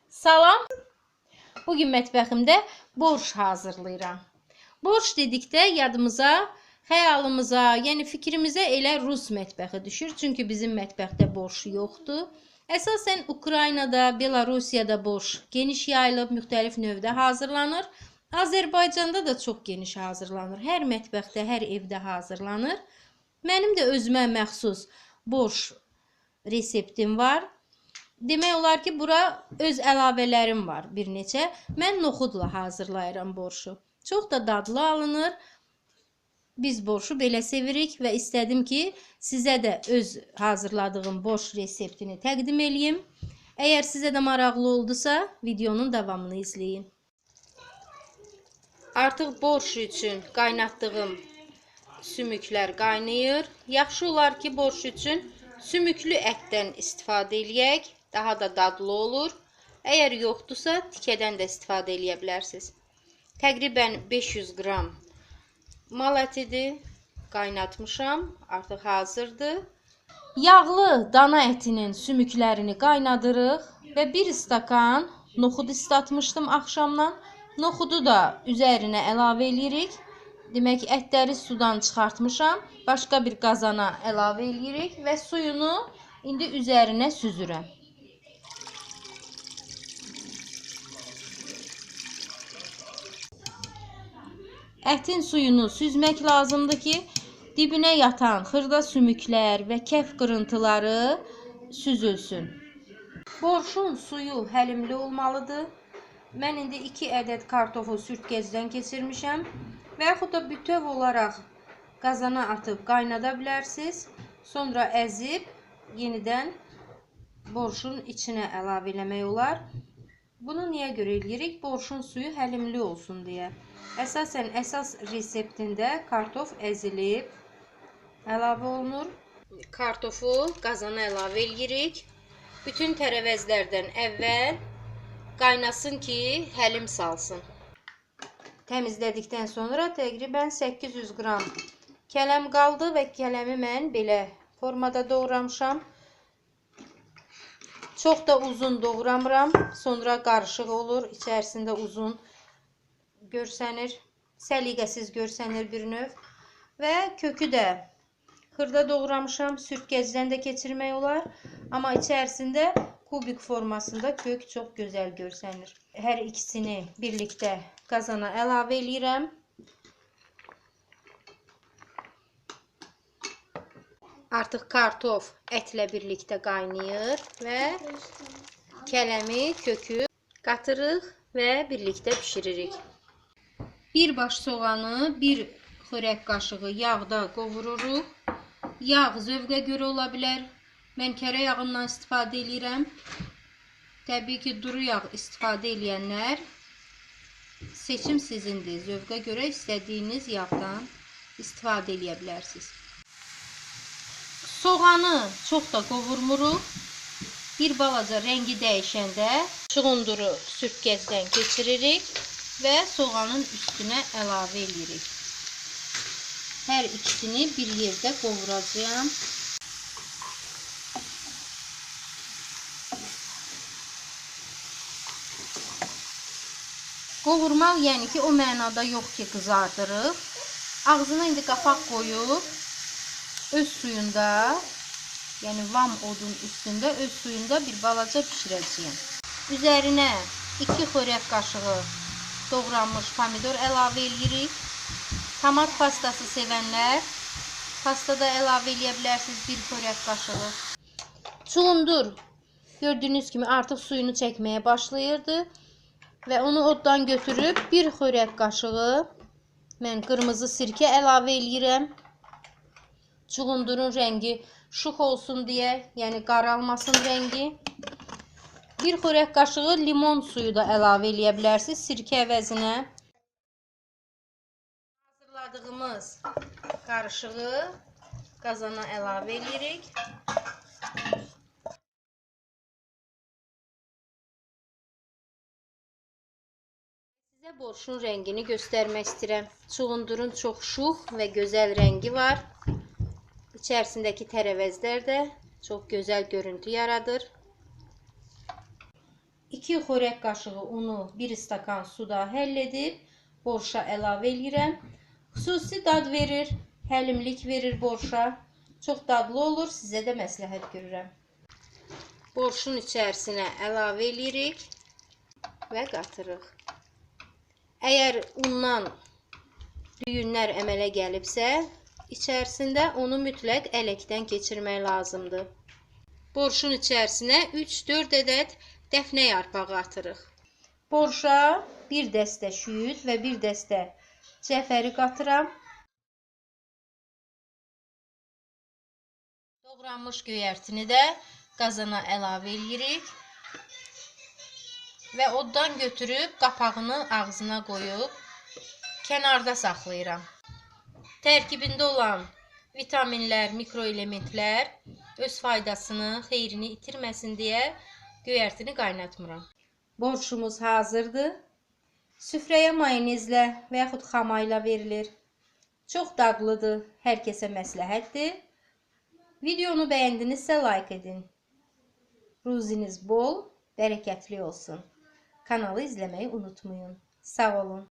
Salam. Bugün mətbəximdə borş hazırlayıram. Borş dedikdə yadımıza, xəyalımıza, yəni fikrimizə elə Rus mətbəxi düşür. Çünki bizim mətbəxdə borş yoxdur. Əsasən Ukraynada, Belarusiyada borş geniş yayılıb, müxtəlif növdə hazırlanır. Azərbaycanda da çox geniş hazırlanır. Hər mətbəxdə, hər evdə hazırlanır. Mənim də özümə məxsus borş reseptim var. Demək olar ki, bura öz əlavələrim var bir neçə. Mən noxudla hazırlayıram borşu. Çox da dadlı alınır. Biz borşu belə sevirik və istədim ki, sizə də öz hazırladığım borş reseptini təqdim eləyim. Əgər sizə də maraqlı oldusa, videonun davamını izləyin. Artıq borş üçün qaynatdığım sümüklər qaynayır. Yaxşı olar ki, borş üçün sümüklü ətdən istifadə eləyək. Daha da dadlı olur. Əgər yoxdursa, tikədən də istifadə eləyə bilərsiniz. Təqribən 500 qram mal ətidir. Qaynatmışam. Artıq hazırdır. Yağlı dana ətinin sümüklərini qaynadırıq və 1 stakan noxud islatmışdım axşamdan. Noxudu da üzərinə əlavə eləyirik. Demək, ətləri sudan çıxartmışam. Başqa bir qazana əlavə eləyirik və suyunu indi üzərinə süzürəm. Ətin suyunu süzmək lazımdır ki, dibinə yatan xırda sümüklər və kəf qırıntıları süzülsün. Borşun suyu həlimli olmalıdır. Mən indi 2 ədəd kartofu sürtgəcdən keçirmişəm və yaxud da bütöv olaraq qazana atıb qaynada bilərsiniz. Sonra əzib yenidən borşun içinə əlavə eləmək olar. Bunu niyə görə eləyirik? Borşun suyu həlimli olsun deyə. Əsasən əsas reseptində kartof əzilib əlavə olunur. Kartofu qazana əlavə eləyirik. Bütün tərəvəzlərdən əvvəl qaynasın ki, həlim salsın. Təmizlədikdən sonra təqribən 800 qram kələm qaldı və kələmi mən belə formada doğramışam. Çox da uzun doğramıram. Sonra qarışıq olur. İçərisində uzun görsənir. Səliqəsiz görsənir bir növ. Və kökü də xırda doğramışam. Sürtgəcdən də keçirmək olar. Amma içərisində kubik formasında kök çox gözəl görsənir. Hər ikisini birlikdə qazana əlavə eləyirəm. Artıq kartof ətlə birlikdə qaynayır və kələmi, kökü qatırıq və birlikdə bişiririk. Bir baş soğanı, bir xörək qaşığı yağda qovururuq. Yağ zövqə görə ola bilər. Mən kərə yağından istifadə edirəm. Təbii ki, duru yağ istifadə edənlər seçim sizindir. Zövqə görə istədiyiniz yağdan istifadə edə bilərsiniz. Soğanı çox da qovurmuruq. Bir balaca rəngi dəyişəndə çuğunduru sürtgəcdən keçiririk və soğanın üstünə əlavə edirik. Hər ikisini bir yerdə qovuracağam. Qovurmaq yəni ki, o mənada yox ki, qızardırıq. Ağzına indi qapaq qoyub öz suyunda, yəni vam odun üstündə öz suyunda bir balaca bişirəcəyim. Üzərinə 2 xörək qaşığı doğranmış pomidor əlavə edirik. Tomat pastası sevənlər pastada əlavə edə bilərsiniz 1 xörək qaşığı. Çuğundur gördüyünüz kimi artıq suyunu çəkməyə başlayırdı və onu oddan götürüb 1 xörək qaşığı mən qırmızı sirkə əlavə edirəm. Çuğundurun rəngi şux olsun deyə, yəni qaralmasın rəngi. 1 xörək qaşığı limon suyu da əlavə edə bilərsiniz sirkə əvəzinə. Hazırladığımız qarışığı qazana əlavə edirik. Sizə borşun rəngini göstərmək istəyirəm. Çuğundurun çox şux və gözəl rəngi var. İçərisindəki tərəvəzlər də çox gözəl görüntü yaradır. 2 xörək qaşığı unu 1 stakan suda həll edib borşa əlavə edirəm. Xüsusi dad verir, həlimlik verir borşa. Çox dadlı olur, sizə də məsləhət görürəm. Borşun içərisinə əlavə edirik və qatırıq. Əgər undan düyünlər əmələ gəlibsə, içərisində onu mütləq ələkdən keçirmək lazımdır. Borşun içərisinə 3-4 ədəd dəfnə yarpağı atırıq. Borşa 1 dəstə şüyüd və 1 dəstə cəfəri qatıram. Doğranmış göyərtini də qazana əlavə edirik və oddan götürüb qapağını ağzına qoyub kənarda saxlayıram. Tərkibində olan vitaminlər, mikroelementlər öz faydasını, xeyrini itirməsin deyə göyərtini qaynatmıram. Borşumuz hazırdır. Süfrəyə mayonezlə və yaxud xamayla verilir. Çox dadlıdır, hər kəsə məsləhətdir. Videonu bəyəndinizsə like edin. Ruziniz bol, bərəkətli olsun. Kanalı izləməyi unutmayın. Sağ olun.